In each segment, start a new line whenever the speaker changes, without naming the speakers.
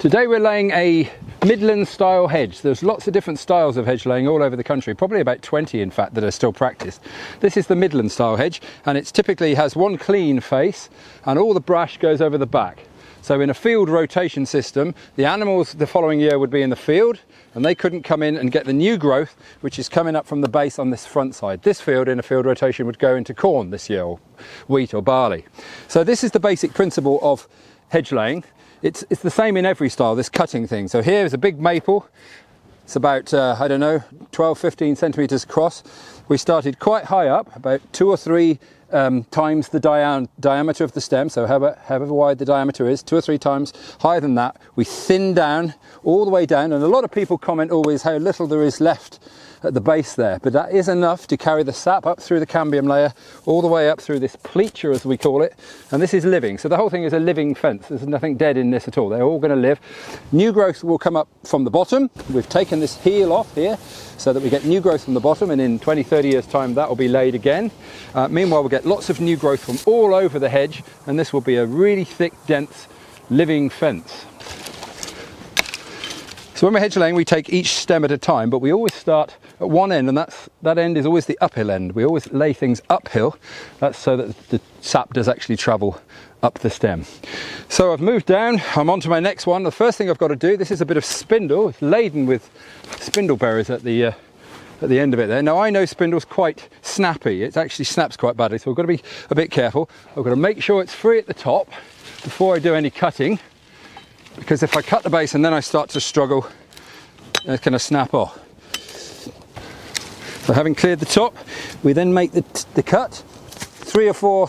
Today we're laying a Midland style hedge. There's lots of different styles of hedge laying all over the country, probably about 20 in fact that are still practiced. This is the Midland style hedge, and it typically has one clean face and all the brush goes over the back. So in a field rotation system, the animals the following year would be in the field and they couldn't come in and get the new growth which is coming up from the base on this front side. This field in a field rotation would go into corn this year, or wheat or barley. So this is the basic principle of hedge laying. It's the same in every style, this cutting thing. So here is a big maple. It's about, I don't know, 12, 15 centimeters across. We started quite high up, about 2 or 3 times the diameter of the stem, so however wide the diameter is, 2 or 3 times higher than that. We thin down, all the way down, and a lot of people comment always how little there is left at the base there, but that is enough to carry the sap up through the cambium layer, all the way up through this pleature as we call it, and this is living. So the whole thing is a living fence. There's nothing dead in this at all. They're all going to live. New growth will come up from the bottom. We've taken this heel off here so that we get new growth from the bottom, and in 20, 30 years time that will be laid again. Meanwhile we'll get lots of new growth from all over the hedge, and this will be a really thick, dense, living fence. So when we're hedge laying, we take each stem at a time, but we always start at one end, and that end is always the uphill end. We always lay things uphill. That's so that the sap does actually travel up the stem. So I've moved down, I'm on to my next one. The first thing I've got to do, this is a bit of spindle. It's laden with spindle berries at the end of it there. Now I know spindle's quite snappy. It actually snaps quite badly, so I've got to be a bit careful. I've got to make sure it's free at the top before I do any cutting, because if I cut the base and then I start to struggle, it's going to snap off. So having cleared the top, we then make the cut 3 or 4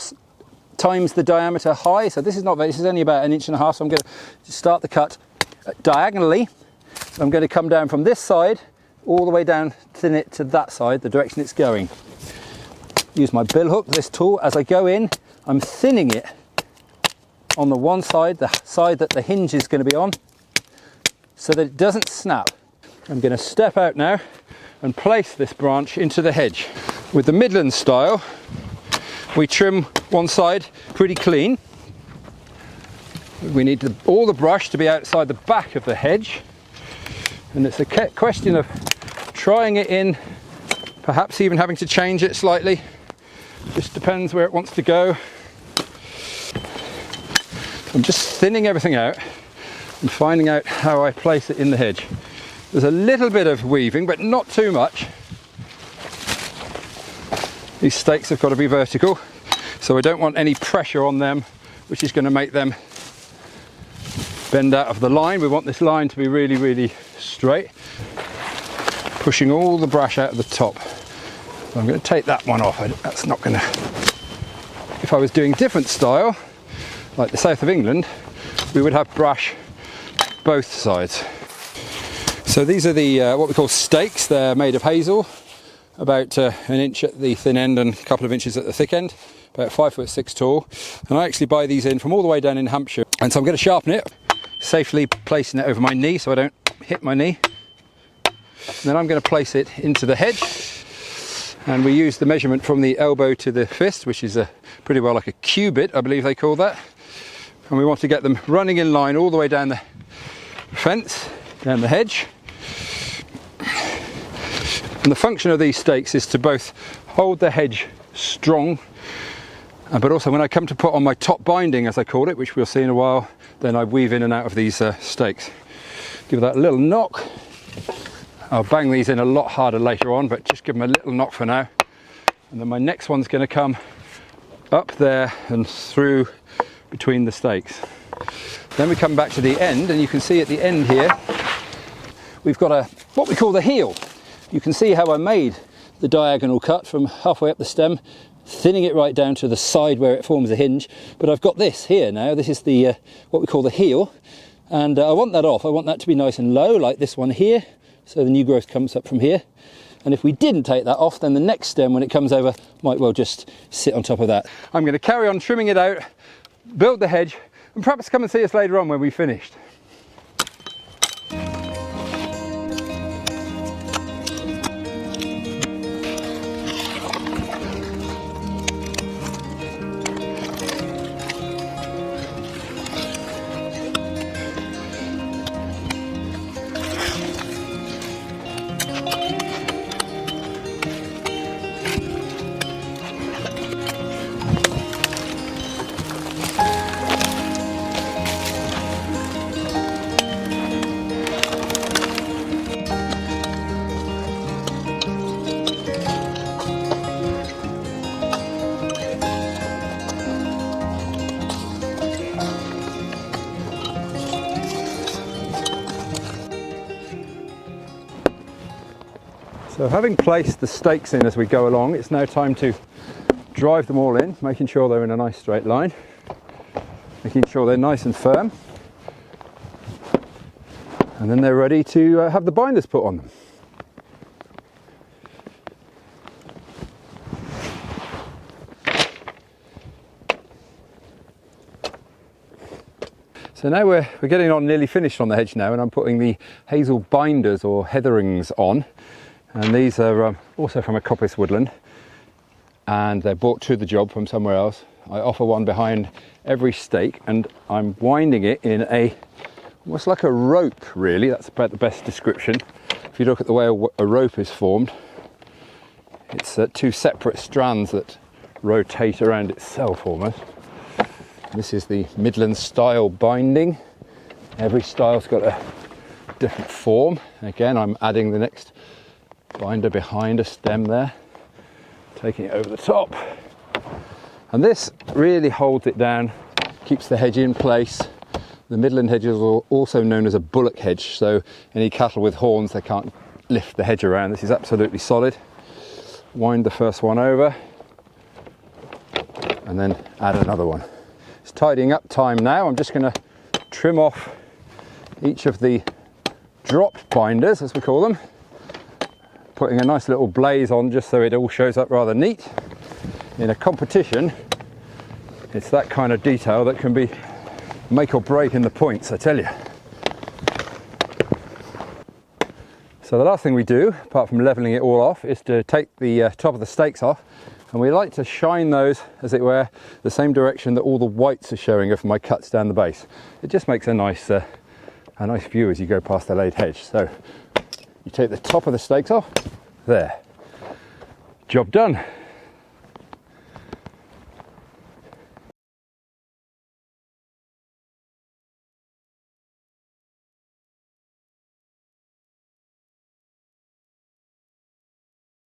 times the diameter high. So this is not very, this is only about 1.5 inches, so I'm going to start the cut diagonally. I'm going to come down from this side all the way down, thin it to that side, the direction it's going. Use my bill hook, this tool. As I go in, I'm thinning it on the one side, the side that the hinge is going to be on, so that it doesn't snap. I'm going to step out now and place this branch into the hedge. With the Midland style, we trim one side pretty clean. We need all the brush to be outside the back of the hedge, and it's a question of trying it in, perhaps even having to change it slightly. Just depends where it wants to go. I'm just thinning everything out and finding out how I place it in the hedge. There's a little bit of weaving, but not too much. These stakes have got to be vertical, so I don't want any pressure on them, which is going to make them bend out of the line. We want this line to be really, really straight, pushing all the brush out of the top. So I'm going to take that one off. That's not going to... If I was doing different style, like the south of England, we would have brush both sides. So these are the what we call stakes. They're made of hazel, about 1 inch at the thin end and a couple of inches at the thick end, about 5'6" tall. And I actually buy these in from all the way down in Hampshire. And so I'm going to sharpen it, safely placing it over my knee so I don't hit my knee. And then I'm going to place it into the hedge. And we use the measurement from the elbow to the fist, which is pretty well like a cubit, I believe they call that. And we want to get them running in line all the way down the fence, down the hedge. And the function of these stakes is to both hold the hedge strong, but also when I come to put on my top binding, as I call it, which we'll see in a while, then I weave in and out of these stakes. Give that a little knock. I'll bang these in a lot harder later on, but just give them a little knock for now. And then my next one's going to come up there and through between the stakes. Then we come back to the end, and you can see at the end here we've got what we call the heel. You can see how I made the diagonal cut from halfway up the stem, thinning it right down to the side where it forms a hinge. But I've got this here now. This is the what we call the heel, and I want that off. I want that to be nice and low, like this one here, so the new growth comes up from here. And if we didn't take that off, then the next stem, when it comes over, might well just sit on top of that. I'm going to carry on trimming it out, build the hedge, and perhaps come and see us later on when we've finished. So having placed the stakes in as we go along, it's now time to drive them all in, making sure they're in a nice straight line, making sure they're nice and firm, and then they're ready to have the binders put on them. So now we're getting on nearly finished on the hedge now, and I'm putting the hazel binders or heatherings on, and these are also from a coppice woodland, and they're brought to the job from somewhere else. I offer one behind every stake, and I'm winding it in almost like a rope, really. That's about the best description. If you look at the way a rope is formed, it's two separate strands that rotate around itself almost. This is the Midland style binding. Every style's got a different form. Again, I'm adding the next binder behind a stem there, taking it over the top. And this really holds it down, keeps the hedge in place. The Midland hedge is also known as a bullock hedge, so any cattle with horns, they can't lift the hedge around. This is absolutely solid. Wind the first one over, and then add another one. It's tidying up time now. I'm just going to trim off each of the dropped binders, as we call them, putting a nice little blaze on just so it all shows up rather neat. In a competition, it's that kind of detail that can be make or break in the points, I tell you. So the last thing we do, apart from levelling it all off, is to take the top of the stakes off, and we like to shine those, as it were, the same direction that all the whites are showing of my cuts down the base. It just makes a nice view as you go past the laid hedge. So you take the top of the stakes off, there, job done.